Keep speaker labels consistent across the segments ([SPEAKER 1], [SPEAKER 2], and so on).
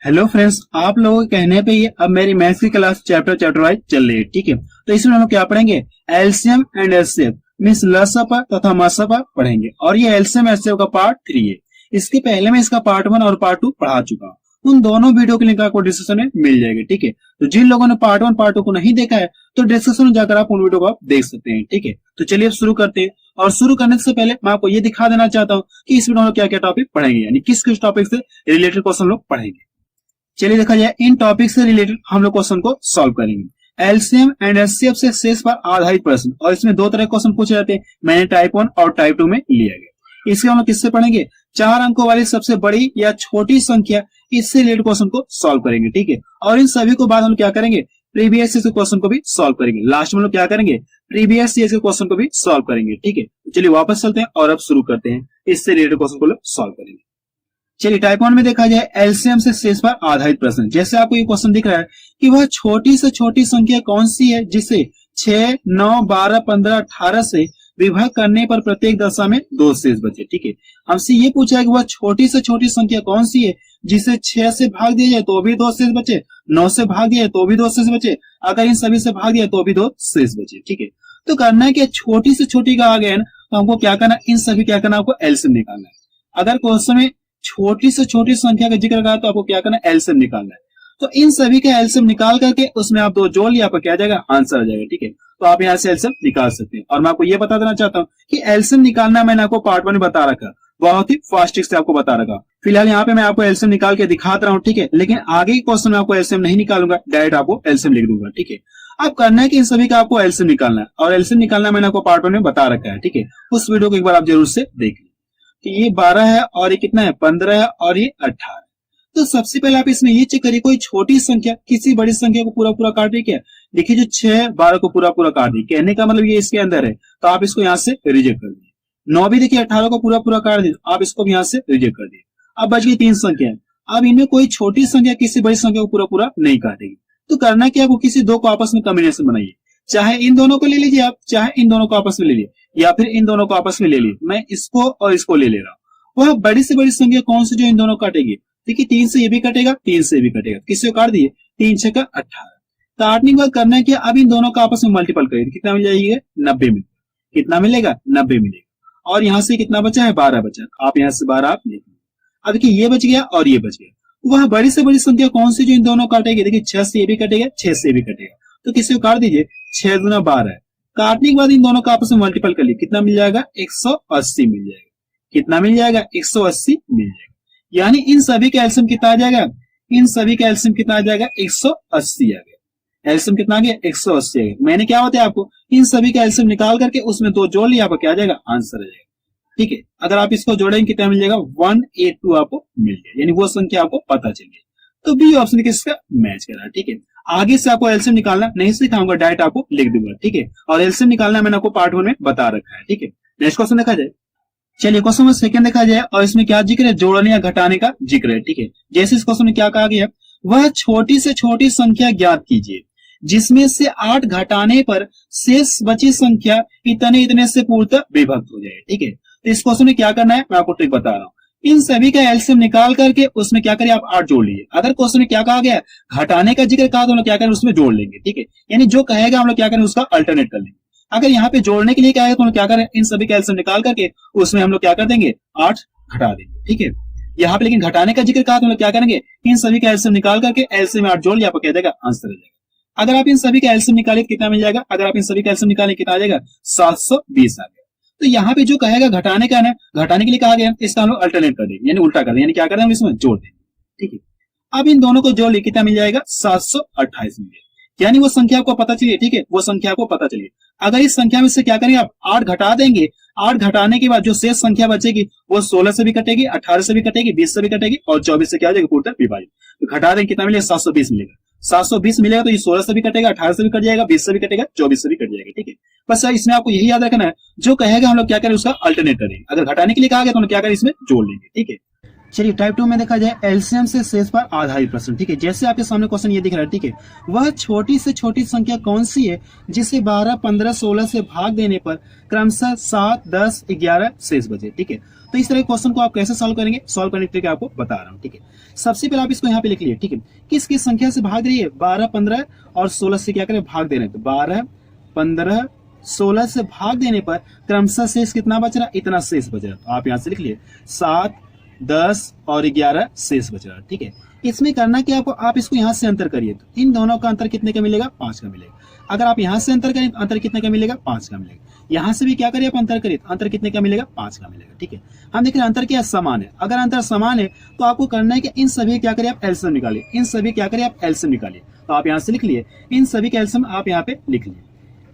[SPEAKER 1] Hello friends, आप लोगों के कहने पे ये अब मेरी मैथ्स की क्लास चैप्टर वाइज चल रही है। ठीक है, तो इसमें हम लोग क्या पढ़ेंगे? एलसीएम एंड एचसीएफ मींस लसअ तथा मसअ पढ़ेंगे और ये एलसीएम एचसीएफ का पार्ट 3 है। इसके पहले मैं इसका पार्ट 1 और पार्ट 2 पढ़ा चुका हूँ। उन दोनों वीडियो के लिंक आपको डिस्क्रिप्शन में मिल जाएगी। ठीक है, तो जिन लोगों ने पार्ट 1 पार्ट 2 को नहीं देखा है तो डिस्क्रिप्शन में जाकर आप उन वीडियो को आप देख सकते हैं। ठीक है, तो चलिए अब शुरू करते हैं। और शुरू करने से पहले मैं आपको ये दिखा देना चाहता हूँ कि इस वीडियो में क्या क्या टॉपिक पढ़ेंगे, यानी किस किस टॉपिक से रिलेटेड क्वेश्चन लोग पढ़ेंगे। चलिए देखा जाए, इन टॉपिक से रिलेटेड हम लोग क्वेश्चन को सॉल्व करेंगे। एलसीएम एंड एचसीएफ से शेष पर आधारित प्रश्न, और इसमें दो तरह के क्वेश्चन पूछे जाते हैं। मैंने टाइप 1 और टाइप 2 में लिया गया। इसके हम लोग किससे पढ़ेंगे? 4 अंकों वाली सबसे बड़ी या छोटी संख्या, इससे रिलेटेड क्वेश्चन को सॉल्व करेंगे। ठीक है, और इन सभी को बाद हम क्या करेंगे? प्रीवियस ईयर के क्वेश्चन को भी सॉल्व करेंगे। लास्ट में हम लोग क्या करेंगे? प्रीवियस ईयर के क्वेश्चन को भी सॉल्व करेंगे। ठीक है, चलिए वापस चलते हैं और अब शुरू करते हैं। इससे रिलेटेड क्वेश्चन को सॉल्व करेंगे। चलिए टाइप 1 में देखा जाए, एलसीएम से शेष पर आधारित प्रश्न। जैसे आपको ये क्वेश्चन दिख रहा है कि वह छोटी से छोटी संख्या कौन सी है जिसे 6, 9, 12, 15, 18 से विभाग करने पर प्रत्येक दशा में 2 शेष बचे। ठीक है, हमसे ये पूछा है कि वह छोटी से छोटी संख्या कौन सी है जिसे 6 से भाग दिया जाए तो भी 2 शेष बचे, 9 से भाग दिया जाए तो भी 2 शेष बचे, अगर इन सभी से भाग दिया तो भी 2 शेष बचे। ठीक है, तो करना है कि छोटी से छोटी का आ गया ना, तो हमको क्या करना? इन सभी क्या करना? आपको एलसीएम निकालना है। अगर क्वेश्चन में छोटी से छोटी संख्या का जिक्र करा तो आपको क्या करना है? एलसीएम निकालना है। तो इन सभी का एलसीएम निकाल करके उसमें आप 2 जोड़ लिया, आपका क्या जाएगा? आंसर आ जाएगा। ठीक है, तो आप यहाँ से एलसीएम निकाल सकते हैं। और मैं आपको ये बता देना चाहता हूँ कि एलसीएम निकालना मैंने आपको पार्ट 1 में बता रखा, बहुत ही फास्ट से आपको बता रखा। फिलहाल यहाँ पे मैं आपको एलसीएम निकाल के दिखाता रहा हूँ। ठीक है, लेकिन आगे के क्वेश्चन में आपको एलसीएम नहीं निकालूंगा, डायरेक्ट आपको एलसीएम लिख दूंगा। ठीक है, अब करना है कि इन सभी का आपको एलसीएम निकालना है, और एलसीएम निकालना मैंने आपको पार्ट 1 में बता रखा है। ठीक है, उस वीडियो को एक बार आप जरूर से देख लें। तो ये 12 है और ये कितना है? 15 है और ये 18। तो सबसे पहले आप इसमें ये चेक करिए, कोई छोटी संख्या किसी बड़ी संख्या को पूरा पूरा काट रही क्या? देखिए, जो 6 12 को पूरा पूरा काट दी, कहने का मतलब ये इसके अंदर है, तो आप इसको यहाँ से रिजेक्ट कर दिए। 9 भी देखिए 18 को पूरा पूरा काट दी, आप इसको भी यहाँ से रिजेक्ट कर दिए। अब बच गई 3 संख्या। अब इनमें कोई छोटी संख्या किसी बड़ी संख्या को पूरा पूरा नहीं काटेगी। तो करना क्या? आपको किसी दो को आपस में कॉम्बिनेशन बनाइए, चाहे इन दोनों को ले लीजिए आप, चाहे इन दोनों को आपस में ले लीजिए, या फिर इन दोनों को आपस में ले लीजिए। मैं इसको और इसको ले रहा हूँ। वह बड़ी से बड़ी संख्या कौन सी जो इन दोनों काटेगी? देखिए, 3 से ये भी कटेगा, 3 से भी कटेगा। किसी को काट दिए, 3 6 का 18। काटने के बाद करना है कि अब इन दोनों का आपस में मल्टीपल करिए। कितना मिल जाएगा? 90 मिलेगा। कितना मिलेगा? 90 मिलेगा। और यहाँ से कितना बचा है? 12 बचा। आप यहाँ से 12 आप लिख। अब देखिए, ये बच गया और ये बच गया। वह बड़ी से बड़ी संख्या कौन सी जो इन दोनों काटेगी? देखिए, 6 से ये भी कटेगा, 6 से भी कटेगा, तो किसी को काट दीजिए। 6 गुना 12 है। काटने के बाद इन दोनों का आपस में मल्टीपल कर लिए, कितना मिल जाएगा? 180 मिल जाएगा। कितना मिल जाएगा? 180 मिल जाएगा। यानी इन सभी का एलसीएम कितना आ जाएगा? इन सभी का एलसीएम कितना आ जाएगा? 180 आ गया। एलसीएम कितना आ गया? 180 आ गया। मैंने क्या बताया आपको? इन सभी का एलसीएम निकाल करके उसमें 2 जोड़ लिया, आपको क्या आ जाएगा? आंसर आ जाएगा। ठीक है, अगर आप इसको जोड़ेंगे कितना मिल जाएगा? 182 आपको मिल जाएगा, यानी वो संख्या आपको पता चल गई। तो बी ऑप्शन किसका मैच कर रहा है। ठीक है, आगे से आपको एलसीएम निकालना नहीं सिखाऊंगा, डायरेक्ट आपको लिख दूंगा। ठीक है, और एलसीएम निकालना मैंने आपको पार्ट 1 में बता रखा है। ठीक है, नेक्स्ट क्वेश्चन देखा जाए। चलिए क्वेश्चन में सेकंड देखा जाए, और इसमें क्या जिक्र है? जोड़ने या घटाने का जिक्र है। ठीक है, जैसे इस क्वेश्चन में क्या कहा गया? वह छोटी से छोटी संख्या ज्ञात कीजिए जिसमें से 8 घटाने पर शेष बची संख्या इतने इतने से पूर्णतः विभक्त हो जाए। ठीक है, तो इस क्वेश्चन में क्या करना है मैं आपको ट्रिक बता रहा हूँ। इन सभी का एलसीएम निकाल करके उसमें क्या करिए? आप 8 जोड़ लीजिए। अगर क्वेश्चन में क्या कहा गया? घटाने का जिक्र कहा, तो हम लोग क्या करें? उसमें जोड़ लेंगे। ठीक है, यानी जो कहेगा हम लोग क्या करें? उसका अल्टरनेट कर लेंगे। अगर यहाँ पे जोड़ने के लिए क्या है तो हम लोग क्या करें? इन सभी का एलसीएम निकाल करके उसमें हम लोग क्या कर देंगे? 8 घटा देंगे। ठीक है, यहाँ पे लेकिन घटाने का जिक्र कहा तो हम लोग क्या करेंगे? इन सभी का एलसीएम निकाल करके एलसीएम में 8 जोड़ लिया, आपको क्या देगा? आंसर आ जाएगा। अगर आप इन सभी का एलसीएम निकाले कितना मिल जाएगा? अगर आप इन सभी का एलसीएम निकाले कितना आ जाएगा? 720 आ गया। तो यहाँ पे जो कहेगा घटाने का ना, घटाने के लिए कहा गया, इसका हम लोग अल्टरनेट कर देंगे, यानी उल्टा कर देंगे, यानी क्या कर देंगे? इसमें जोड़ देंगे। ठीक है, अब इन दोनों को जोड़ लिया, कितना मिल जाएगा? 728 मिल जाएगा। यानी वो संख्या आपको पता चलिए। ठीक है, वो संख्या आपको पता चलिए। अगर इस संख्या में से क्या करेंगे? आप 8 घटा देंगे। 8 घटाने के बाद जो शेष संख्या बचेगी वो 16 से भी कटेगी, 18 से भी कटेगी, 20 से भी कटेगी, और 24 से क्या हो जाएगा? पूर्णतः विभाजित। तो घटा देंगे, कितना मिलेगा? 720 मिलेगा। 720 मिलेगा तो ये 16 से भी कटेगा, 18 से भी कट जाएगा, 20 से भी कटेगा, 24 से भी कट जाएगा। ठीक है, बस इसमें आपको यही याद रखना है, जो कहेगा हम लोग क्या करें? उसका अल्टरनेट करेंगे। अगर घटाने के लिए कहा गया तो हम क्या करें? इसमें जोड़ लेंगे। ठीक है, चलिए टाइप 2 में देखा जाए एलसीएम से शेष पर आधारित प्रश्न। ठीक है, जैसे आपके सामने क्वेश्चन ये दिख रहा है। ठीक है, वह छोटी से छोटी संख्या कौन सी है जिसे 12, 15, 16 से भाग देने पर क्रमशः 7, 10, 11 शेष बचे। ठीक है, तो इस तरह के क्वेश्चन को आप कैसे सॉल्व करेंगे, सॉल्व करने के तरीके आपको बता रहा हूँ। ठीक है, सबसे पहले आप इसको यहाँ पे लिख लिए। ठीक है, किस किस संख्या से भाग रही है, 12, 15 और 16 से क्या करें, भाग दे रहे हैं। तो 12, 15, 16 से भाग देने पर क्रमशः शेष कितना बच रहा, इतना शेष बच रहा। तो आप यहाँ से लिख लिए 7, 10 और 11 शेष बच रहा। ठीक है, इसमें करना क्या आपको, आप इसको यहाँ से अंतर करिए तो इन दोनों का अंतर कितने का मिलेगा, 5 का मिलेगा। अगर आप यहाँ से अंतर करें तो अंतर कितने का मिलेगा, 5 का मिलेगा। यहाँ से भी क्या करिए आप अंतर करिए, अंतर कितने का मिलेगा, 5 का मिलेगा। ठीक है, हम देख रहे हैं अंतर क्या समान है। अगर अंतर समान है तो आपको करना है कि इन सभी क्या करिए आप एलसीएम निकालिए, इन सभी क्या करिए आप एलसीएम निकालिए। तो आप यहाँ से लिख लिए इन सभी का एलसीएम, आप यहाँ पे लिख लिए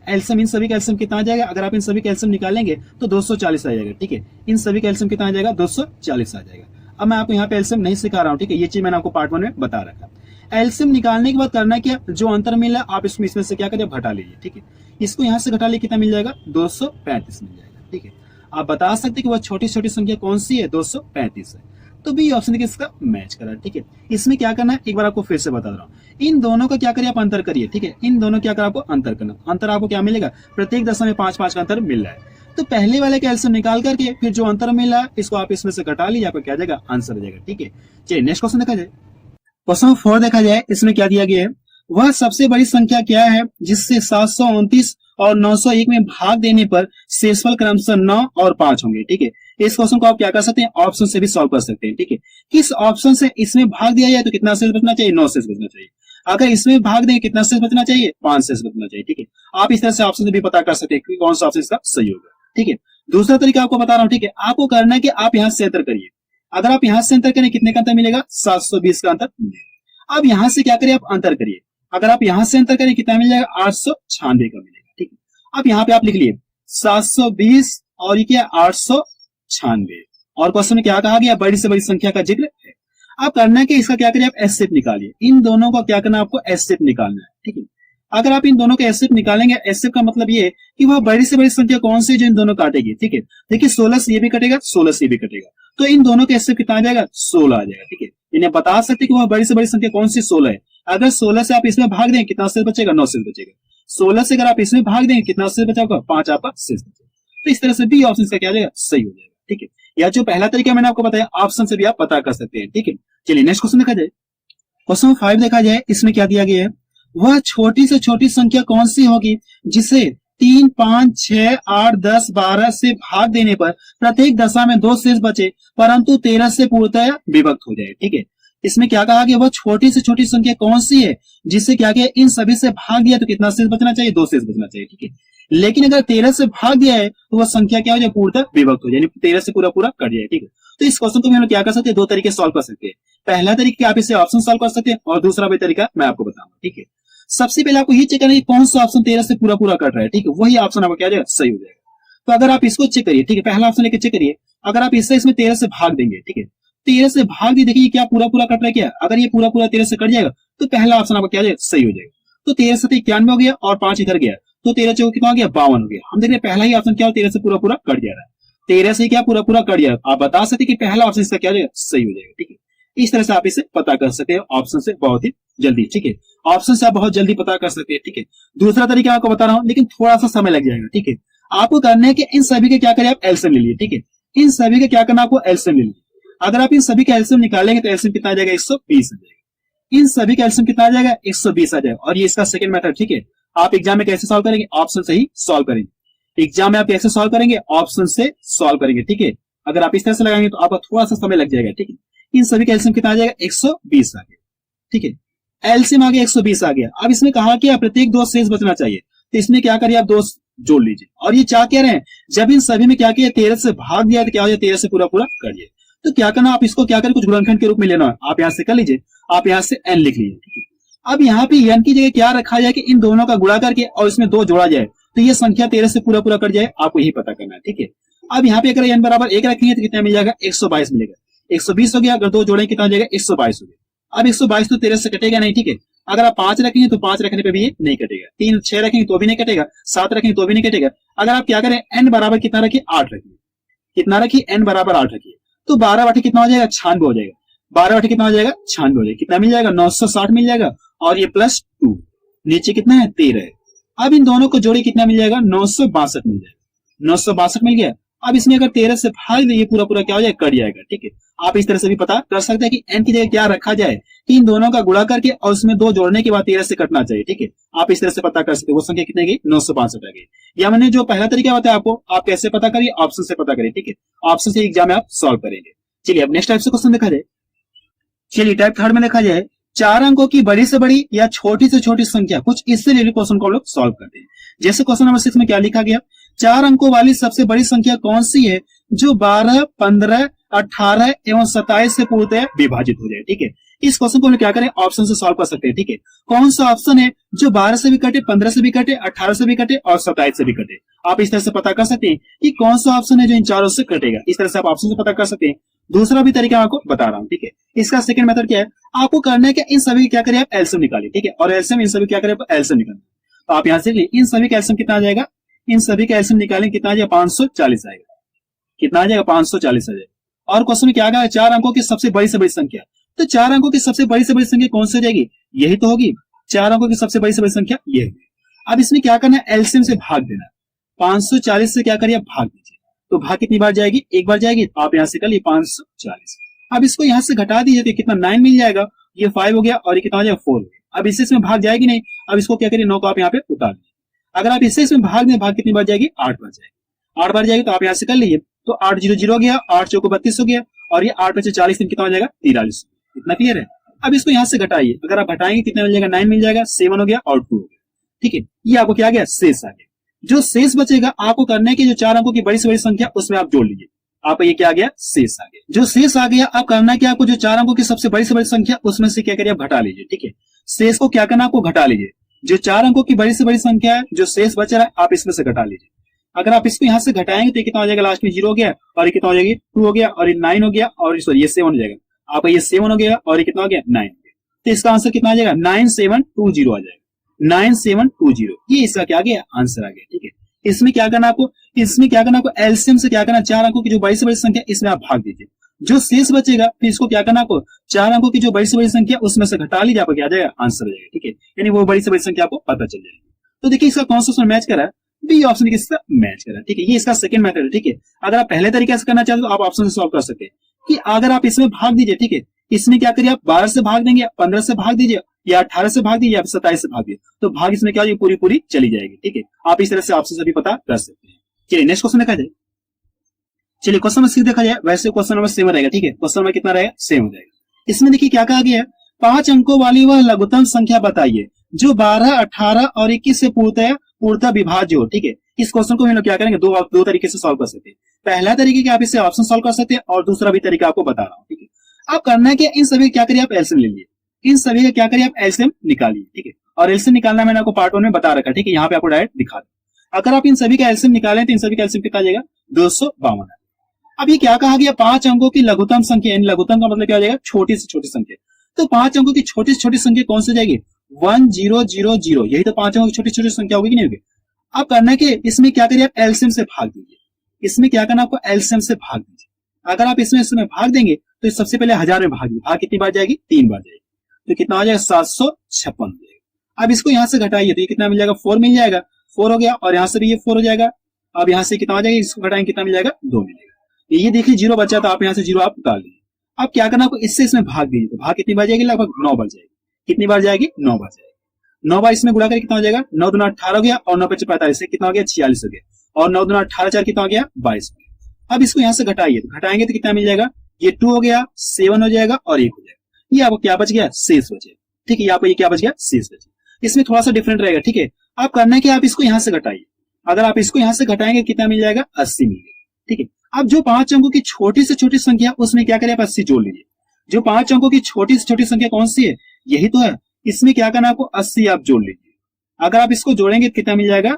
[SPEAKER 1] एलसीएम। इन सभी का एलसीएम कितना आ जाएगा, अगर आप इन सभी का एलसीएम निकालेंगे तो 240 आ जाएगा। ठीक है, इन सभी का एलसीएम कितना आ जाएगा, 240 आ जाएगा। अब मैं आपको यहाँ पे एलसीएम नहीं सिखा रहा हूँ। ठीक है, ये चीज मैंने आपको पार्ट 1 में बता रखा। एलसीएम निकालने के बाद करना क्या, जो अंतर मिला आप इसमें से क्या करिए घटा लीजिए। ठीक है, इसको यहाँ से घटा लिए कितना मिल जाएगा, 235 मिल जाएगा। ठीक है, आप बता सकते कि वह छोटी छोटी संख्या कौन सी है, 235 है। तो बी ऑप्शन देखिए इसका मैच करा। ठीक है, इसमें क्या करना है एक बार आपको फिर से बता रहा हूँ, इन दोनों का क्या करिए आप अंतर करिए। ठीक है, इन दोनों क्या कर आपको अंतर करना, अंतर आपको क्या मिलेगा, प्रत्येक दशा में 5-5 का अंतर मिल रहा है। तो पहले वाले का एलसीएम निकाल करके फिर जो अंतर मिला इसको आप इसमें से घटा लीजिए, आपको क्या आ जाएगा, आंसर आ जाएगा। ठीक है, चलिए नेक्स्ट क्वेश्चन देखा जाए। क्वेश्चन 4 देखा जाए, इसमें क्या दिया गया है, वह सबसे बड़ी संख्या क्या है जिससे 729 और 901 में भाग देने पर शेषफल क्रमशः 9 और 5 होंगे। ठीक है, इस क्वेश्चन को आप क्या कर सकते हैं, ऑप्शन से भी सॉल्व कर सकते हैं। ठीक है, किस ऑप्शन से इसमें भाग दिया जाए तो कितना शेष बचना चाहिए, 9 शेष बचना चाहिए। अगर इसमें भाग दें कितना शेष बचना चाहिए, 5 शेष बचना चाहिए। ठीक है, आप इस तरह से ऑप्शन से भी पता कर सकते हैं कि कौन सा ऑप्शन इसका सही होगा। ठीक है, दूसरा तरीका आपको बता रहा हूं। ठीक है, आपको करना है कि आप यहां से अंतर करिए। अगर आप यहां से अंतर करें कितने का अंतर मिलेगा, 720 का अंतर मिलेगा। अब यहां से क्या करिए आप अंतर करिए, अगर आप यहां से अंतर करें कितना मिल जाएगा, 896 का मिलेगा। ठीक है, अब यहाँ पे आप लिख लिए 720 और ये क्या 896, और क्वेश्चन में क्या कहा गया, बड़ी से बड़ी संख्या का जिक्र है। अब करना है कि इसका क्या करिए आप एसएफ निकालिए, इन दोनों का क्या करना है आपको एसएफ निकालना है। ठीक है, अगर आप इन दोनों का एसएफ निकालेंगे, एसएफ का मतलब ये कि वह बड़ी से बड़ी संख्या कौन सी जो इन दोनों काटेगी। ठीक है, देखिए 16 से ये भी कटेगा, 16 से ये भी कटेगा, तो इन दोनों का एसएफ कितना आ जाएगा, 16 आ जाएगा। ठीक है, इन्हें बता सकते कि वह बड़ी से बड़ी संख्या कौन सी 16 है। अगर 16 से आप इसमें भाग दें कितना शेष बचेगा, 9 शेष बचेगा। 16 से अगर आप इसमें भाग देंगे कितना शेष बचेगा, 5 आपका शेष बचेगा। तो इस तरह से बी ऑप्शन का क्या आ जाएगा, सही हो जाएगा। ठीक है, या जो पहला तरीका मैंने आपको बताया ऑप्शन से भी आप पता कर सकते हैं। ठीक है, चलिए नेक्स्ट क्वेश्चन देखा जाए। क्वेश्चन 5 देखा जाए, इसमें क्या दिया गया है, वह छोटी से छोटी संख्या कौन सी होगी जिसे 3, 5, 6, 8, 10, 12 से भाग देने पर प्रत्येक दशा में 2 शेष बचे परंतु 13 से पूर्णतः विभक्त हो जाए। ठीक है, इसमें क्या कहा गया, वह छोटी से छोटी संख्या कौन सी है जिससे क्या किया, इन सभी से भाग दिया तो कितना शेष बचना चाहिए, 2 शेष बचना चाहिए। ठीक है, लेकिन अगर 13 से भाग दिया है तो वह संख्या क्या हो जाए, पूर्णतः विभक्त हो जाए, यानी 13 से पूरा कट जाए। ठीक है, तो इस क्वेश्चन को हम लोग क्या कर सकते हैं, 2 तरीके सॉल्व कर सकते हैं। पहला तरीका आप इसे ऑप्शन सॉल्व कर सकते हैं और दूसरा भी तरीका मैं आपको बताऊंगा। ठीक है, सबसे पहले आपको ये चेक करना है कौन सा ऑप्शन 13 से पूरा कट रहा है। ठीक है, वही ऑप्शन आपको क्या जाएगा, सही हो जाएगा। तो अगर आप इसको चेक करिए, ठीक है, पहला ऑप्शन लेके चेक करिए, अगर आप इससे इसमें 13 से भाग देंगे, ठीक है, 13 से भाग दिए, देखिए क्या पूरा कट रहा है क्या, अगर ये पूरा 13 से कट जाएगा तो पहला ऑप्शन आपका क्या जाएगा, सही हो जाएगा। तो 13 से 91 हो गया और 5 इधर गया तो 13 चौक कितना हो गया, 52 हो गया। हम देख रहे पहला ही ऑप्शन क्या हो, 13 से पूरा कट जा रहा है, 13 से क्या पूरा कट जाएगा। आप बता सकते कि पहला ऑप्शन इसका क्या जाएगा, सही हो जाएगा। ठीक है, इस तरह से आप इसे पता कर सकते हैं ऑप्शन से बहुत ही जल्दी। ठीक है, ऑप्शन से आप बहुत जल्दी पता कर सकते हैं। ठीक है, दूसरा तरीका आपको बता रहा हूं लेकिन थोड़ा सा समय लग जाएगा। ठीक है, आपको करना है कि इन सभी के क्या करें आप एलसीएम ले लीजिए। ठीक है, इन सभी का क्या करना आपको एलसीएम ले लीजिए। अगर आप इन सभी का एलसीएम निकालेंगे तो एलसीएम कितना आ जाएगा, 120 आ जाएगा। इन सभी का एलसीएम कितना आ जाएगा, 120 आ जाएगा। और ये इसका सेकंड मेथड। ठीक है, आप एग्जाम में कैसे सॉल्व करेंगे, ऑप्शन से ही सॉल्व करेंगे। एग्जाम में आप कैसे सॉल्व करेंगे, ऑप्शन से सॉल्व करेंगे। ठीक है, अगर आप इस तरह से लगाएंगे तो आपका थोड़ा सा समय लग जाएगा। ठीक है, इन सभी का एलसीएम कितना आ जाएगा, 120 आ गया। ठीक है, एलसीएम आ गया 120 आ गया। अब इसमें कहा कि प्रत्येक 2 शेष बचना चाहिए, तो इसमें क्या करिए आप 2 जोड़ लीजिए। और ये क्या कह रहे हैं, जब इन सभी में क्या किया 13 से भाग दिया तो क्या हो जाए, 13 से पूरा करिए। तो क्या करना, आप इसको क्या करें, कुछ गुणनखंड के रूप में लेना है, आप यहां से कर लीजिए, आप यहां से n लिख लीजिए। अब यहाँ पे n की जगह क्या रखा जाए कि इन दोनों का गुणा करके और इसमें 2 जोड़ा जाए तो ये संख्या 13 से पूरा कट जाए, आपको यही पता करना है। ठीक है, अब यहाँ पे अगर n बराबर 1 रखेंगे तो कितना मिल जाएगा, 122 मिलेगा। 120 हो गया, अगर 2 जोड़ेंगे कितना जाएगा, 122 हो गया। अब 122 तो 13 से कटेगा नहीं। ठीक है, अगर आप 5 रखेंगे तो 5 रखने पे भी ये नहीं कटेगा, 3, 6 रखेंगे तो भी नहीं कटेगा, 7 रखेंगे तो भी नहीं कटेगा। अगर आप क्या करें, n बराबर कितना रखिए, 8 रखिए। कितना रखिए, n बराबर 8 रखिए। तो 12 बटे कितना हो जाएगा, 96 हो जाएगा। 12 बटे कितना हो जाएगा, 96 हो जाएगा। कितना मिल जाएगा, 960 मिल जाएगा, और ये प्लस 2 नीचे कितना है, 13 है। अब इन दोनों को जोड़े कितना मिल जाएगा, 962 मिल जाएगा। 962 मिल गया। अब इसमें अगर 13 से भाग दे, ये पूरा पूरा क्या हो जाएगा, कट जाएगा। ठीक है, आप इस तरह से भी पता कर सकते हैं कि n की जगह क्या रखा जाए कि इन दोनों का गुणा करके और उसमें 2 जोड़ने के बाद 13 से कटना चाहिए। ठीक है, आप इस तरह से पता कर सकते हैं। वो संख्या कितने की, 962 आ गई। या मैंने जो पहला तरीका बताया आपको, आप कैसे पता करिए, ऑप्शन से पता करिए। ठीक है, ऑप्शन से एग्जाम में आप सॉल्व करेंगे। चलिए अब नेक्स्ट टाइप से क्वेश्चन देखा जाए। चलिए टाइप थर्ड में देखा जाए, 4 अंकों की बड़ी से बड़ी या छोटी से छोटी संख्या, कुछ इससे रिलेटेड क्वेश्चन को हम लोग सॉल्व करते हैं। जैसे क्वेश्चन नंबर 6 में क्या लिखा गया, 4 अंकों वाली सबसे बड़ी संख्या कौन सी है जो 12, 15, 18 एवं 27 से पूर्णतः विभाजित हो जाए। ठीक है, इस क्वेश्चन को हम क्या करें, ऑप्शन से सॉल्व कर सकते हैं। ठीक है, कौन सा ऑप्शन है जो 12 से भी कटे, 15 से भी कटे, 18 से भी कटे और 27 से भी कटे। आप इस तरह से पता कर सकते हैं कि कौन सा ऑप्शन है जो इन चारों से कटेगा। इस तरह से आप ऑप्शन से पता कर सकते हैं। दूसरा भी तरीका आपको बता रहा हूं। ठीक है, इसका सेकंड मेथड क्या है, आपको करना है कि इन सभी क्या करें, आप एलसीएम निकालिए। ठीक है, और एलसीएम इन सभी क्या करें, एलसीएम निकालिए। तो आप यहां से इन सभी का एलसीएम कितना आ जाएगा, इन सभी का एलसीएम निकालेंगे, कितना आ जाएगा, 540 आएगा। कितना आ जाएगा, 540 आ जाएगा। और क्वेश्चन में क्या आ, 4 अंकों की सबसे बड़ी से बड़ी संख्या। तो 4 अंकों की सबसे बड़ी से बड़ी संख्या कौन सी हो जाएगी, यही तो होगी। 4 अंकों की सबसे बड़ी से बड़ी संख्या ये होगी। अब इसमें क्या करना है, एलसीएम से भाग देना। 540 से क्या करिए, भाग दीजिए। तो भाग कितनी बार जाएगी, एक बार जाएगी। तो आप यहां से कर लिए 540। अब इसको यहां से घटा दीजिए तो कितना 9 मिल जाएगा। ये 5 हो गया और ये कितना हो जाएगा, 4 हो गया। अब इससे भाग जाएगी नहीं। अब इसको क्या करिए, 9 को आप यहाँ पे उतार दीजिए। अगर आप इससे भाग दें, भाग कितनी बार जाएगी, 8 बार जाएगी। 8 बार जाएगी तो आप यहां से कर लीजिए। तो 8 0 0 हो गया, 8 चौको 32 हो गया, और ये 8 बचे 40 कितना हो जाएगा, 43। इतना क्लियर है। अब इसको यहां से घटाइए। अगर आप घटाएंगे कितना मिल जाएगा, 9 मिल जाएगा, 7 हो गया और 2 हो गया। ठीक है, ये आपको क्या आ गया, शेष आ गया। जो शेष बचेगा आपको करना है कि जो 4 अंकों की बड़ी से बड़ी संख्या उसमें आप जोड़ लीजिए। आप ये क्या आ गया, शेष आ गया। जो शेष आ गया, आप करना है कि आपको जो 4 अंकों की सबसे बड़ी से बड़ी संख्या उसमें से क्या करिए, आप घटा लीजिए। ठीक है, शेष को क्या करना, आपको घटा लीजिए। जो 4 अंकों की बड़ी से बड़ी संख्या है, जो शेष बच रहा है, आप इसमें से घटा लीजिए। अगर आप इसको यहां से घटाएंगे तो कितना हो जाएगा, लास्ट में 0 हो गया, और ये कितना हो जाएगी, 2 हो गया, और ये 9 हो गया, और सॉरी ये 7 हो जाएगा। आपका ये 7 हो गया, और ये कितना हो गया, 9 हो गया। तो इसका आंसर कितना आ जाएगा, 9720 आ जाएगा। 9720 ये इसका क्या आ गया, आंसर आ गया। ठीक है, इसमें क्या करना आपको, इसमें क्या करना आपको, एलसीएम से क्या करना, 4 अंकों की जो बड़ी से बड़ी संख्या इसमें आप भाग दीजिए। जो शेष बचेगा फिर इसको क्या करना आपको, 4 अंकों की जो बड़ी से बड़ी संख्या उसमें से घटा लीजिए, आपको क्या आ जाएगा, आंसर आ जाएगा। ठीक है, यानी वो बड़ी से बड़ी संख्या आपको पता चल जाएगी। तो देखिए इसका कौन सा ऑप्शन मैच करा है, बी ऑप्शन किसका मैच करा। ठीक है, ये इसका सेकंड मेथड है। ठीक है, अगर आप पहले तरीके से करना चाहते तो आप ऑप्शन से सॉल्व कर सकते हैं कि अगर आप इसमें भाग दीजिए। ठीक है, इसमें क्या करिए, आप 12 से भाग देंगे, 15 से भाग दीजिए, या 18 से भाग दीजिए, या 27 से भाग दीजिए, तो भाग इसमें क्या होगी, पूरी पूरी चली जाएगी। ठीक है, आप इस तरह से ऑप्शन से भी पता कर सकते हैं। चलिए नेक्स्ट क्वेश्चन देखा जाए। चलिए क्वेश्चन नंबर 6 देखा जाए। वैसे क्वेश्चन नंबर 7 रहेगा। ठीक है, क्वेश्चन नंबर कितना रहेगा, 7 हो जाएगा। इसमें देखिए क्या कहा गया है, 5 अंकों वाली वह लघुत्तम संख्या बताइए जो 12, 18 और 21 से पूर्णतः विभाज्य हो। ठीक है, इस क्वेश्चन को हम लोग क्या करेंगे, दो तरीके से सॉल्व कर सकते हैं। पहला तरीका कि आप इसे ऑप्शन सॉल्व कर सकते हैं, और दूसरा भी तरीका आपको बता रहा हूँ। ठीक है, आप करना है कि इन सभी क्या करिए, आप एलसीएम ले लीजिए। इन सभी का क्या करिए, आप एलसीएम निकालिए। ठीक है, और एलसीएम निकालना मैंने आपको पार्ट 1 में बता रखा है। ठीक है, यहाँ पे आपको डायरेक्ट दिखा दूं। अगर आप इन सभी का एलसीएम निकालें तो इन सभी का एलसीएम कितना आ जाएगा, 252। अब ये क्या कहा गया, 5 अंकों की लघुत्तम संख्या, यानी लघुत्तम का मतलब क्या हो जाएगा, छोटी से छोटी संख्या। तो 5 अंकों की छोटी से छोटी संख्या कौन सी जाएगी, 1000, यही तो 5 अंकों की छोटी छोटी संख्या होगी कि नहीं होगी। आप करना है कि इसमें क्या करिए, आप एलसीएम से भाग दीजिए। इसमें क्या करना, आपको एलसीएम से भाग दीजिए। अगर आप इसमें भाग देंगे तो सबसे पहले 1000 में भाग दीजिए। भाग कितनी बार जाएगी, 3 बार जाएगी। तो कितना हो जाएगा, 756 हो जाएगा। अब इसको यहां से घटाइए तो ये कितना मिल जाएगा, 4 मिल जाएगा। 4 हो गया, और यहां से भी ये 4 हो जाएगा। अब यहां से कितना हो जाएगा, इसको घटाएंगे कितना मिल जाएगा, 2 मिलेगा। ये देखिए 0 बचा, तो आप यहां से 0 आप उतार लीजिए। अब क्या करना, आपको इससे इसमें भाग दीजिए। तो भाग कितनी बार जाएगी, लगभग 9 बार जाएगी। कितनी बार जाएगी, 9 बार जाएगी। 9 बार इसमें गुणा करके कितना हो जाएगा, 9 दूना 18 हो गया, और 9 5 45 से कितना हो गया, 46 हो गया, और 9 दूना 18 4 कितना हो गया, 22 हो गया। अब इसको यहां से घटाइए, तो घटाएंगे तो कितना मिल जाएगा, ये 2 हो गया, 7 हो जाएगा, और 1 हो जाएगा। ये आपको क्या बच गया, शेष बचे। ठीक है, आपको ये क्या बच गया, शेष बचे। इसमें थोड़ा सा डिफरेंट रहेगा। ठीक है, आप करना है कि आप इसको यहां से घटाइए। अगर आप इसको यहां से घटाएंगे कितना मिल जाएगा, 80 मिलेगा। ठीक है, अब जो 5 अंकों की छोटी से छोटी संख्या उसमें क्या करें, आप 80 जोड़ लीजिए। जो 5 अंकों की छोटी से छोटी संख्या कौन सी है, यही तो है। इसमें क्या करना, आपको 80 आप जोड़ लीजिए। अगर आप इसको जोड़ेंगे कितना मिल जाएगा,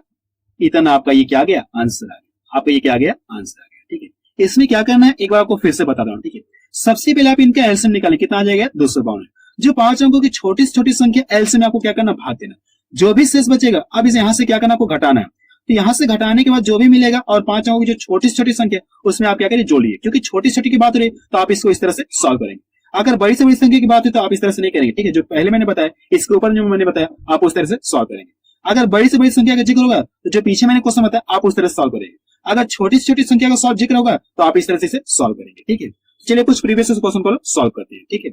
[SPEAKER 1] इतना आपका ये क्या आ गया, आंसर आ गया। आपका ये क्या आ गया, आंसर आ गया। ठीक है, इसमें क्या करना है, एक बार आपको फिर से बता रहा हूं। ठीक है, सबसे पहले आप इनका एलसीएम निकालें, कितना आ जाएगा, 252। जो 5 अंकों की छोटी से छोटी संख्या एलसीएम में आपको क्या करना, भाग देना। जो भी शेष बचेगा, अब इसे यहां से क्या करना, आपको घटाना है। तो यहाँ से घटाने के बाद जो भी मिलेगा और 5 अंकों की जो छोटी छोटी संख्या उसमें आप क्या करिए जोड़ लीजिए, क्योंकि छोटी छोटी की बात हो रही है तो आप इसको इस तरह से सॉल्व करेंगे। अगर बड़ी से बड़ी संख्या की बात है तो आप इस तरह से नहीं करेंगे, ठीक है। जो पहले मैंने बताया इसके ऊपर जो मैंने बताया आप उस तरह से सॉल्व करेंगे। अगर बड़ी से बड़ी संख्या का जिक्र होगा तो जो पीछे मैंने क्वेश्चन बताया आप उस तरह से सॉल्व करेंगे। अगर छोटी से छोटी संख्या का सॉल्व जिक्र होगा तो आप इस तरह से सॉल्व करेंगे, ठीक है। चलिए कुछ प्रीवियस क्वेश्चन को सॉल्व करते हैं, ठीक है।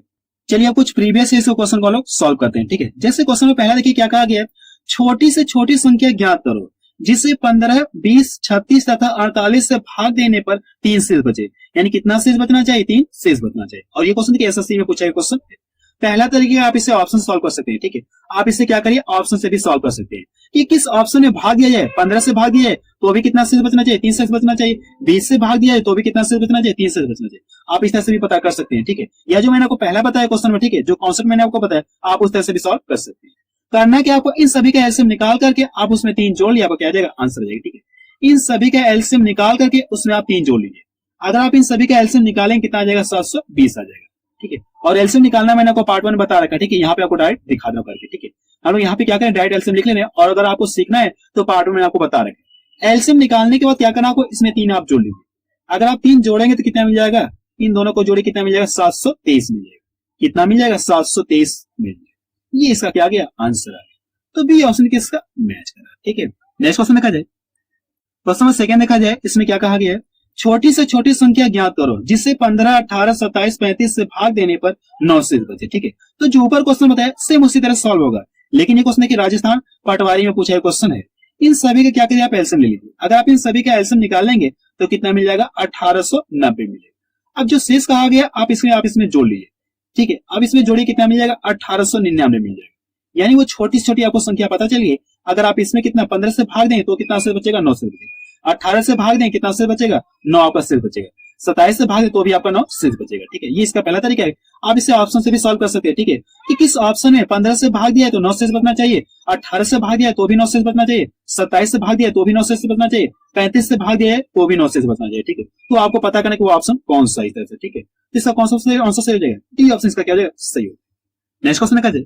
[SPEAKER 1] चलिए आप कुछ प्रीवियस क्वेश्चन को सॉल्व करते हैं, ठीक है। जैसे क्वेश्चन में पहला देखिए क्या कहा गया है, छोटी से छोटी संख्या ज्ञात करो जिसे 15, 20, 36 तथा 48 से भाग देने पर 3 शेष बचे। यानी कितना शेष बचना चाहिए, 3 शेष बचना चाहिए। और ये क्वेश्चन देखिए एसएससी में पूछा गया क्वेश्चन है। पहला तरीका आप इसे ऑप्शन सॉल्व कर सकते हैं, ठीक है। आप इसे क्या करिए ऑप्शन से भी सॉल्व कर सकते हैं कि किस ऑप्शन में भाग दिया जाए। 15 से भाग दिया जाए तो भी कितना शेष बचना चाहिए, 3 शेष बचना चाहिए। 20 से भाग दिया जाए तो भी कितना शेष बचना चाहिए, 3 शेष बचना चाहिए। आप इस तरह से भी पता कर सकते हैं, ठीक है। या जो मैंने आपको पहला बताया क्वेश्चन में, ठीक है, जो कॉन्सेप्ट मैंने आपको बताया आप उस तरह से भी सॉल्व कर सकते हैं। करना क्या आपको इन सभी का एलसीएम निकाल करके आप उसमें 3 जोड़ लिया, आपको क्या आ जाएगा आंसर आ जाएगा, ठीक है। इन सभी का एलसीएम निकाल करके उसमें आप 3 जोड़ लीजिए। अगर आप इन सभी का एलसीएम निकालेंगे कितना आ जाएगा, 720 आ जाएगा, ठीक है। और एलसीएम निकालना मैंने आपको पार्ट 1 बता रखा है, ठीक है। यहाँ पे आपको डायरेक्ट दिखा दो करके, ठीक है। हम लोग यहाँ पे क्या करें डायरेक्ट एलसीएम लिख लेने, और अगर आपको सीखना है तो पार्ट 1 में आपको बता रखा है। एलसीएम निकालने के बाद क्या करना आपको, इसमें 3 आप जोड़ लीजिए। अगर आप 3 जोड़ेंगे तो कितना मिल जाएगा, इन दोनों को जोड़े कितना मिल जाएगा, 723 मिल जाएगा। कितना मिल जाएगा, 723 मिल जाएगा। ये इसका क्या गया आंसर आ गया। तो बी ऑप्शन किसका मैच कर रहा है, ठीक है। नेक्स्ट क्वेश्चन देखा जाए, क्वेश्चन सेकंड देखा जाए, इसमें क्या कहा गया है, छोटी से छोटी संख्या ज्ञात करो जिससे 15, 18, 27, 35 से भाग देने पर 9 शेष बचे, ठीक है। तो जो ऊपर क्वेश्चन बताया सेम उसी तरह सॉल्व होगा, लेकिन ये क्वेश्चन है कि राजस्थान पटवारी में पूछा क्वेश्चन है। इन सभी का क्या करिए आप एलसीएम ले लीजिए। अगर आप इन सभी का एलसीएम निकाल लेंगे तो कितना मिल जाएगा, 1890 मिलेगा। अब जो शेष कहा गया आप इसमें जोड़ लीजिए, ठीक है। अब इसमें जोड़िए कितना मिल जाएगा, 1899 मिल जाएगा। यानी वो छोटी छोटी आपको संख्या पता चलिए। अगर आप इसमें कितना 15 से भाग दें तो कितना शेष बचेगा, 9 शेष बचेगा। 18 से भाग दें कितना शेष बचेगा, 9 आपका शेष बचेगा। 27 से भाग दें तो भी आपका 9 शेष बचेगा, ठीक है। ये इसका पहला तरीका है। आप इसे ऑप्शन से भी सॉल्व कर सकते हैं, ठीक है, कि किस ऑप्शन में 15 से भाग दिया है तो 9 शेष बचना चाहिए, 18 से भाग दिया है तो भी 9 शेष बचना चाहिए, 27 से भाग दिया है तो भी 9 शेष बचना चाहिए, 35 से भाग दिया है तो भी 9 शेष बचना चाहिए, ठीक है। तो आपको पता करना कि वो ऑप्शन कौन सा इस तरह से, ठीक है। इसका कौन सा आंसर सही हो जाएगा, डी ऑप्शन इसका क्या हो जाएगा, सही हो। नेक्स्ट क्वेश्चन देखा जाए,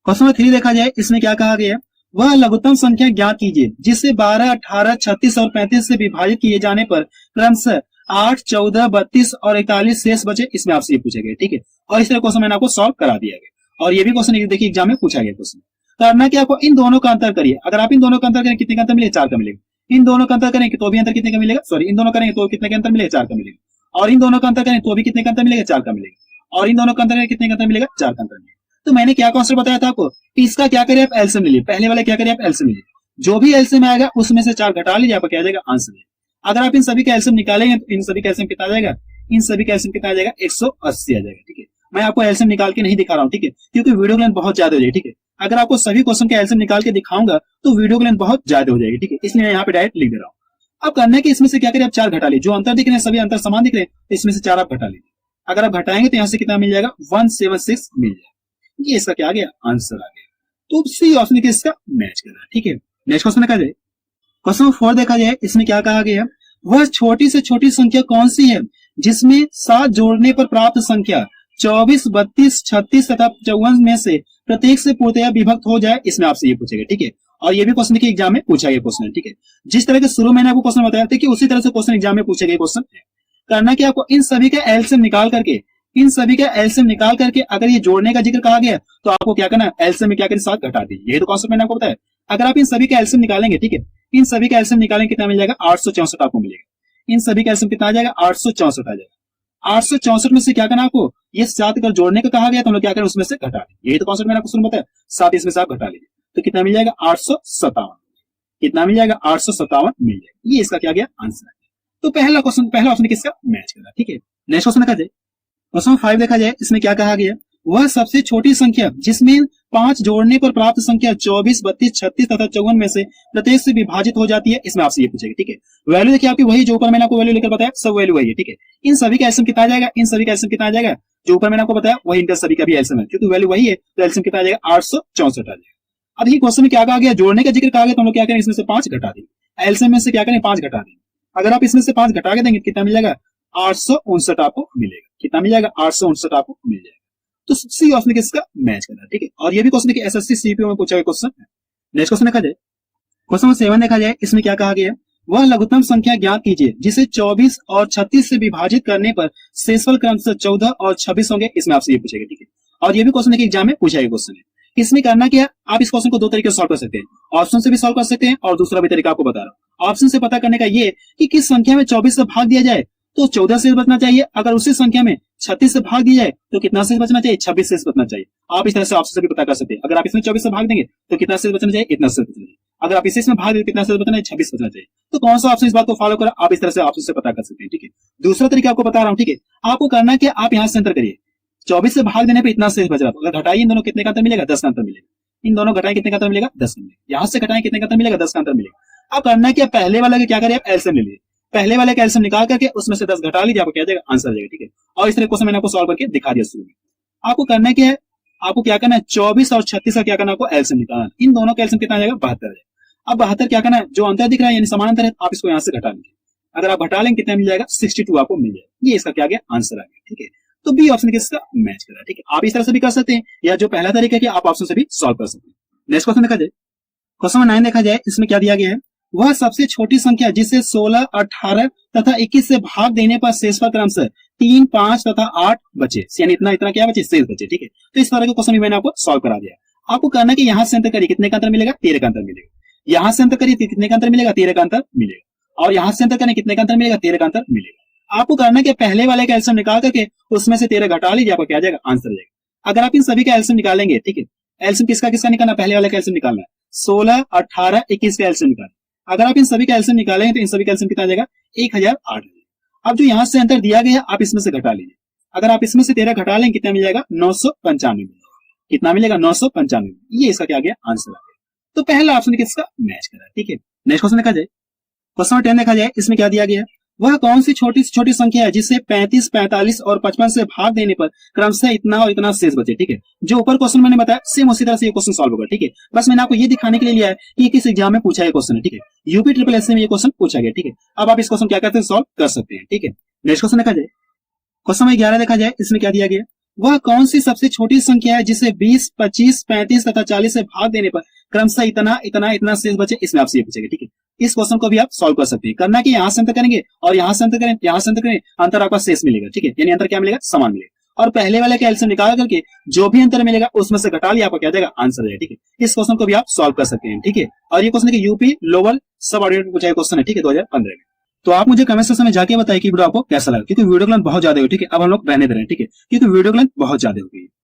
[SPEAKER 1] क्वेश्चन नंबर 3 देखा जाए, इसमें क्या कहा गया है, वह लघुत्तम संख्या ज्ञात कीजिए जिससे 12, 18, 36 और 35 से विभाजित किए जाने पर क्रमशः 8, 14, 32 और 41 शेष बचे। इसमें आपसे ये पूछा गया, ठीक है। और इस तरह क्वेश्चन मैंने आपको सॉल्व करा दिया गया। और ये भी क्वेश्चन देखिए एग्जाम में पूछा गया क्वेश्चन। करना क्या आपको इन दोनों का अंतर करिए। अगर आप इन दोनों का अंतर करें कितने का अंतर मिलेगा, 4 का मिलेगा। इन दोनों का अंतर करेंगे तो भी अंतर कितने का मिलेगा, सॉरी इन दोनों करेंगे तो कितने का अंतर मिलेगा, 4 का मिलेगा। और इन दोनों का अंतर करें तो भी कितने का अंतर मिलेगा, 4 का मिलेगा। और इन दोनों का अंतर करें कितने का अंतर मिलेगा, 4 का अंतर मिलेगा। तो मैंने क्या कॉन्सेप्ट बताया था आपको, इसका क्या करिए आप एलसीएम ले लीजिए। पहले वाला क्या करिए आप एलसीएम लीजिए, जो भी एलसीएम आएगा उसमें से 4 घटा लीजिए, आपका क्या आ जाएगा आंसर। अगर आप इन सभी का एलसीएम निकालेंगे तो इन सभी का एलसीएम कितना आ जाएगा, इन सभी का एलसीएम कितना आ जाएगा, 180 आ जाएगा, ठीक है। मैं आपको एलसीएम निकाल के नहीं दिखा रहा हूँ, ठीक है, क्योंकि वीडियो लेंथ बहुत ज्यादा हो जाएगी, ठीक है। अगर आपको सभी क्वेश्चन का एलसीएम निकाल के दिखाऊंगा तो वीडियो लेंथ बहुत ज्यादा हो जाएगी, ठीक है। इसलिए मैं यहाँ पे डायरेक्ट लिख दे रहा हूँ। अब करने के इसमें से क्या करिए आप 4 घटा लीजिए। जो अंतर दिख रहे हैं सभी अंतर समान दिख रहे हैं, तो इसमें से 4 आप घटा लीजिए। अगर आप घटाएंगे तो यहाँ से कितना मिल जाएगा, 176 मिल जाएगा। ये इसका क्या आ गया आंसर आ गया। तो सी ऑप्शन के इसका मैच कर रहा है, ठीक है। नेक्स्ट क्वेश्चन देखा जाए, क्वेश्चन नंबर 4 देखा जाए, इसमें क्या कहा गया, वह छोटी से छोटी संख्या कौन सी है जिसमें 7 जोड़ने पर प्राप्त संख्या 24, 32, 36 तथा 54 में से प्रत्येक से पूर्णतया विभक्त हो जाए। इसमें आपसे ये पूछेगा, ठीक है। और ये भी क्वेश्चन देखिए एग्जाम में पूछा गया क्वेश्चन है, ठीक है। जिस तरह के शुरू मैंने आपको क्वेश्चन बताया था कि उसी तरह से क्वेश्चन एग्जाम में पूछे गए क्वेश्चन है। करना क्या आपको इन सभी का एलसीएम निकाल करके, इन सभी का एलसीएम निकाल करके अगर ये जोड़ने का जिक्र कहा गया तो आपको क्या करना है, एलसीएम में क्या करें 7 घटा दीजिए। ये तो कॉन्सेप्ट मैंने आपको बताया। अगर आप इन सभी का एलसीएम निकालेंगे, ठीक है, इन सभी का एलसीएम निकालेंगे कितना मिल जाएगा, 864 आपको मिलेगा। इन सभी का एलसीएम कितना आ जाएगा, 864 आ जाएगा। 864 में से क्या करना आपको, ये 7 अगर जोड़ने का कहा गया तो हम लोग क्या करें उसमें से घटा दें। यही तो कॉन्सेप्ट मैंने आपको शुरू में बताया। 7 इसमें से आप घटा लीजिए तो कितना मिल जाएगा, 857। कितना मिल जाएगा, 857 मिल जाएगा। ये इसका क्या गया आंसर है। तो पहला ऑप्शन किसका मैच कर रहा है, ठीक है। नेक्स्ट क्वेश्चन देखा जाए, क्वेश्चन 5 देखा जाए, इसमें क्या कहा गया, वह सबसे छोटी संख्या जिसमें 5 जोड़ने पर प्राप्त संख्या 24, 32, 36 तथा 54 में से प्रत्येक से विभाजित हो जाती है। इसमें आपसे ये पूछेगा, ठीक है। वैल्यू देखिए आपकी वही जो ऊपर मैंने आपको वैल्यू लेकर बताया, सब वैल्यू वही है, ठीक है। इन सभी का एलसीएम कितना आ जाएगा, इन सभी का एलसीएम कितना आ जाएगा, जो ऊपर मैंने आपको बताया वही इनका सभी का भी एलसीएम है, क्योंकि वैल्यू वही है तो एलसीएम कितना आ जाएगा, 864 आ जाएगा। अब ये क्वेश्चन में क्या कहा गया, जोड़ने का जिक्र कहा गया तो हम लोग क्या करें, इसमें से 5 घटा देंगे। एलसीएम में से क्या करें, 5 घटा देंगे। अगर आप इसमें से 5 घटा के देंगे कितना मिल जाएगा, 859 आपको मिलेगा। कितना मिल जाएगा, 859 आपको मिल जाएगा। तो सी ऑप्शन किसका मैच करना है, ठीक है। और ये भी क्वेश्चन देखिए एसएससी सीपीओ में पूछा गया क्वेश्चन है। नेक्स्ट क्वेश्चन देखा जाए, क्वेश्चन नंबर 7 देखा जाए, इसमें क्या कहा गया है, वह लघुत्तम संख्या ज्ञात कीजिए जिसे 24 और 36 से विभाजित करने पर शेषफल क्रमशः 14 और 26 होंगे। इसमें आपसे ये पूछेगा, ठीक है। और ये भी क्वेश्चन देखिए एग्जाम में पूछा गया क्वेश्चन है। इसमें करना क्या, आप इस क्वेश्चन को दो तरीके से सॉल्व कर सकते हैं, ऑप्शन से भी सॉल्व कर सकते हैं और दूसरा भी तरीका आपको बता रहा हूँ। ऑप्शन से पता करने का ये कि किस संख्या में 24 से भाग दिया जाए तो 14 से बचना चाहिए, अगर उसी संख्या में 36 से भाग दिया जाए तो कितना से बचना चाहिए, 26 से बचना चाहिए। आप इस तरह से ऑप्शन से भी पता कर सकते हैं। अगर आप इसमें 24 से भाग देंगे तो कितना से बचना चाहिए, इतना से बचना चाहिए। अगर आप इसी में भाग देंगे कितना से बचना है, 26 बचना चाहिए। तो कौन सा ऑप्शन इस बात को फॉलो करें, आप इस तरह से ऑप्शन से पता कर सकते हैं, ठीक है। दूसरा तरीका आपको बता रहा हूँ, ठीक है। आपको करना क्या, आप यहाँ से अंतर करिए, 24 से भाग देने पर इतना शेष बच रहा है, अगर घटाइए इन दोनों कितने का अंतर मिलेगा, 10 का अंतर मिलेगा। इन दोनों घटाएं कितने का अंतर मिलेगा, 10 का मिलेगा। यहाँ से घटाएं कितने का अंतर मिलेगा, 10 का अंतर मिलेगा। अब करना क्या, पहले वाले क्या करिए, आप एलसीएम ले लीजिए, पहले वाले का एलसीएम निकाल करके उसमें से 10 घटा लीजिए, आपको क्या जाएगा, आंसर आ जाएगा, ठीक है। और इस तरह क्वेश्चन मैंने आपको सॉल्व करके दिखा दिया शुरू में। आपको करना क्या है, आपको क्या करना है, 24 और 36 का क्या करना है, आपको एलसीएम निकालना है। इन दोनों का एलसीएम कितना आ जाएगा, 72 आ जाएगा। अब 72 क्या करना है, जो अंतर दिख रहा है यानी समान अंतर है, आप इसको यहाँ से घटा लीजिए। अगर आप घटा लेंगे कितना मिल जाएगा, 62 आपको मिल जाएगा। ये इसका क्या गया, आंसर आ गया, ठीक है। तो बी ऑप्शन किसका मैच कर रहा है, ठीक है। आप इस तरह से भी कर सकते हैं, या जो पहला तरीका है आप ऑप्शन से भी सॉल्व कर सकते हैं। नेक्स्ट क्वेश्चन देखा जाए, क्वेश्चन नंबर 9 देखा जाए, इसमें क्या दिया गया है, वह सबसे छोटी संख्या जिसे 16, 18 तथा 21 से भाग देने पर शेषफल क्रमशः 3, 5 तथा 8 बचे, यानी इतना इतना क्या बचे, शेष बचे, ठीक है। तो इस तरह के क्वेश्चन भी मैंने आपको सॉल्व करा दिया। आपको करना कि यहाँ से अंतर करिए, कितने का अंतर मिलेगा, 13 का अंतर मिलेगा। यहाँ से अंतर करिए कितने का अंतर मिलेगा, 13 का अंतर मिलेगा। और यहाँ से अंतर करें कितने का अंतर मिलेगा, 13 का अंतर मिलेगा। आपको करना कि पहले वाले का एलसीएम निकाल करके उसमें से 13 घटा लीजिए, आपको क्या जाएगा, आंसर जाएगा। अगर आप इन सभी का एलसीएम निकालेंगे, ठीक है, एलसीएम किसका किसका निकालना, पहले वाले का एलसीएम निकालना है, 16, 18, 21 का एलसीएम निकालना। अगर आप इन सभी का एलसीएम निकालेंगे तो इन सभी का एलसीएम कितना आ जाएगा, 1008। अब जो यहाँ से अंतर दिया गया है आप इसमें से घटा लीजिए। अगर आप इसमें से 13 घटा लेंगे कितना मिल जाएगा, 995। कितना मिलेगा, 995। ये इसका क्या गया, आंसर आ गया। तो पहला ऑप्शन किसका मैच करा, ठीक है। नेक्स्ट क्वेश्चन देखा जाए, क्वेश्चन नंबर 10 देखा जाए, इसमें क्या दिया गया है, वह कौन सी छोटी से छोटी संख्या है जिसे 35, 45 और 55 से भाग देने पर क्रमशः इतना और इतना शेष बचे, ठीक है। जो ऊपर क्वेश्चन मैंने बताया सेम उसी तरह से ये क्वेश्चन सॉल्व होगा, ठीक है। बस मैंने आपको ये दिखाने के लिए लिया है कि ये किस एग्जाम में पूछा गया क्वेश्चन है, ठीक है। यूपी ट्रिपल एस में ये क्वेश्चन पूछा गया, ठीक है। अब आप इस क्वेश्चन क्या करते हैं, सॉल्व कर सकते हैं, ठीक है। नेक्स्ट क्वेश्चन देखा जाए, क्वेश्चन नंबर 11 देखा जाए, इसमें क्या दिया गया, वह कौन सी सबसे छोटी संख्या है जिसे 20, 25, 35 तथा 40 से भाग देने पर क्रमशः इतना इतना इतना शेष बचे, इसमें आपसे ये पूछेगा, ठीक है। इस क्वेश्चन को भी आप सॉल्व कर सकते हैं। करना कि यहाँ से अंतर करेंगे और यहाँ से अंतर करें, यहाँ से अंतर करें, अंतर आपका शेष मिलेगा, ठीक है। यानी अंतर क्या मिलेगा, समान मिलेगा। और पहले वाले का एलसीएम निकाल करके जो भी अंतर मिलेगा उसमें से घटा लिया, आपको क्या जाएगा, आंसर जाएगा, ठीक है। इस क्वेश्चन को भी आप सॉल्व कर सकते हैं, ठीक है। और ये क्वेश्चन यूपी लोअर सब ऑर्डिनेट पूछा गया क्वेश्चन है, ठीक है, 2015 में। तो आप मुझे कमेंट सेक्शन में जाके बताइए कि वीडियो आपको कैसा लगा, क्योंकि वीडियो का लेंथ बहुत ज्यादा हो, ठीक है। अब हम लोग रहने दे रहे हैं, ठीक है, क्योंकि वीडियो का लेंथ बहुत ज्यादा हो गई है।